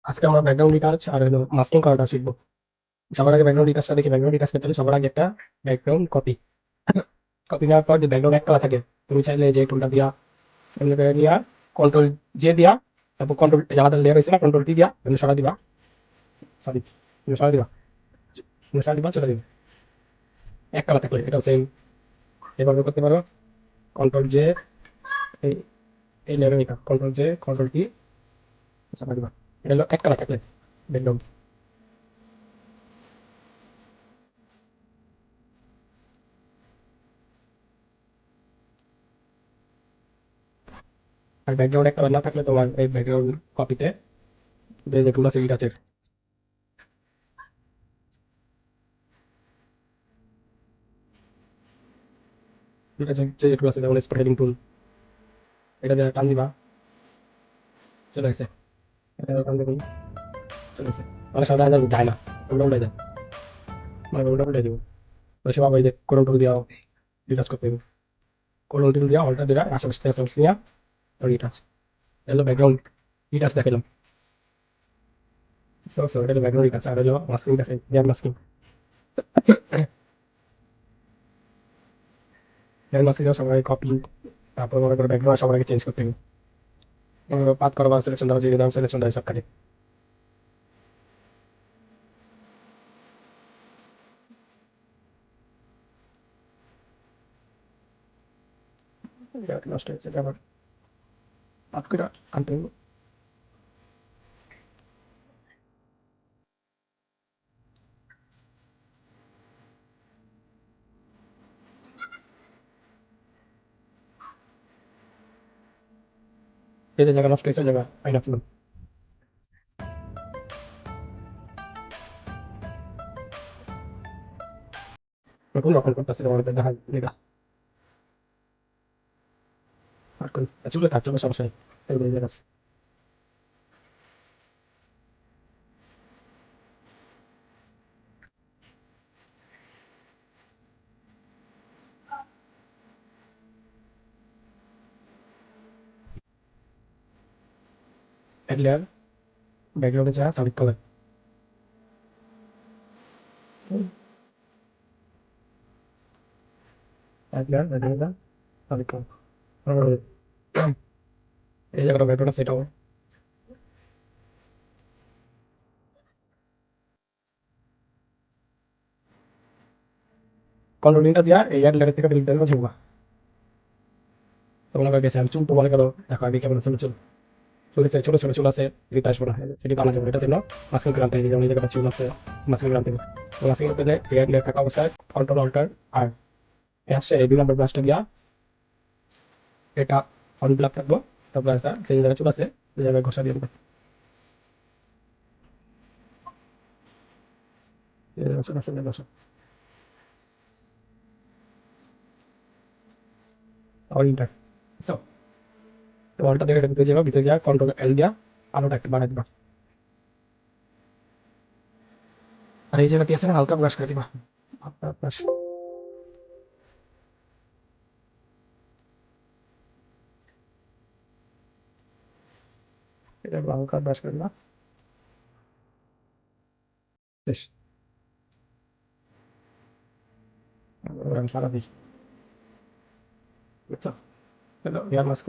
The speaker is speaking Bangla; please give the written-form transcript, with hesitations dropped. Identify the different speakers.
Speaker 1: আজকে আমরা ব্যাকগ্রাউন্ড রিটাচ আর হলো মাস্কিং করাটা শিখবো। সবার আগে ব্যাকগ্রাউন্ড রিটাচটা দেখি। ব্যাকগ্রাউন্ড রিটাচ করতে হলে সবার আগে একটা ব্যাকগ্রাউন্ড কপি কপি নেওয়ার পর যে ব্যাকগ্রাউন্ড এক কালা থাকে, তুমি চাইলে যে টুলটা দিয়া এমনি করে দিয়া কন্ট্রোল জে দিয়া, তারপর কন্ট্রোল আলাদা লেয়ার হয়েছে না, কন্ট্রোল টি দিয়া এমনি সরা দিবা। সরি, সরা দিবা, সরা দিবা, চলে দিবে এক কালা থাকলে। এটাও সেম এভাবে করতে পারো। কন্ট্রোল জে, এই এই লেয়ারের এটা কন্ট্রোল জে কন্ট্রোল টি চাপা দিবা। এটা হলো এক কালা থাকলে ব্যাকগ্রাউন্ড। আর ব্যাকগ্রাউন্ড এক কালার না থাকলে তোমার এই ব্যাকগ্রাউন্ড কপিতে যে টুল আছে রিটাচের, রিটাচের যে টুল আছে যেমন স্পট হেডিং টুল, এটা দিয়ে টান দিবা, চলে গেছে। এটা টান দিবি, চলে গেছে। অনেক সময় দেখা যায় যায় না, উল্টা উল্টে যায়, মানে উল্টা উল্টে দিব। তো সেভাবে এই যে কোন টুল দিয়াও রিটাচ করতে হবে। কোন টুল দিয়া অল্টার দিলা আশেপাশে সেন্স নিয়া রিটাচ। এটা হলো ব্যাকগ্রাউন্ড রিটাচ দেখালাম। সো এটা হলো ব্যাকগ্রাউন্ড রিটাচ। আর হলো মাস্কিং দেখাই, হেয়ার মাস্কিং। হেয়ার মাস্কিং সবাই কপি, তারপর মনে করো ব্যাকগ্রাউন্ড সবার আগে চেঞ্জ করতে হবে। পাত করা বা সিলেকশন দেওয়া, যে দাম সিলেকশন দেয় সব কাজে। এটা নষ্ট হয়েছে, এটা আবার পাত করে আনতে হবে। এই যে জায়গা নষ্ট হয়েছে, জায়গা আইনা ফেলুন। নতুন রকম করতেছে আমাদের দেখা লেগা। আর কোন চুলে থাকছে সমস্যা নেই, এগুলো জায়গা আছে। এড লেয়ার, ব্যাকগ্রাউন্ডে যা সাবমিট করলেন। এড লেয়ার, ব্যাকগ্রাউন্ডে যা সাবমিট করলেন। এই জায়গাটা ব্যাকগ্রাউন্ড সেট হবে। কন্ট্রোলিংটা দিয়া এই এড লেয়ার থেকে ডিলিট দেবো ঝুঁকবা। তোমার গেছে আমি চুল তো মনে করো, দেখো আমি কেমন ছোট চুল, চুলেছে ছোট ছোট চুল আছে, এদিকে আসবো না, এটি বানা যাবে। এটা ছিল মাস্কিং করে আনতে হবে। যেমন এই জায়গাটা চুল আছে, মাস্কিং করে আনতে হবে। তো মাস্কিং করতে গেলে এই এড লেয়ার থাকা অবস্থায় কন্ট্রোল অল্টার আর আসছে এই 2 নম্বর ব্রাশটা দিয়া এটা অন ব্লক থাকবো। তারপর একটা সেই জায়গায় চুল আছে, এই জায়গায় ঘষা দিয়ে দেবো। এই জায়গায় চুল আছে, ঘষা আবার ইন্টার। সো তো অলটা দেখে এটা ভিতরে যাবা, ভিতরে যা কন্ট্রোল এল দিয়া আলোটা একটু বাড়াই দিবা। আর এই জায়গাটি আছে না, হালকা ব্রাশ করে দিবা, হালকা ব্রাশ। এটা হালকা ব্রাশ করে দিবা, বেশ। আমি সারা দিই, বুঝছো? হ্যালো, ইয়ার মাস্ক।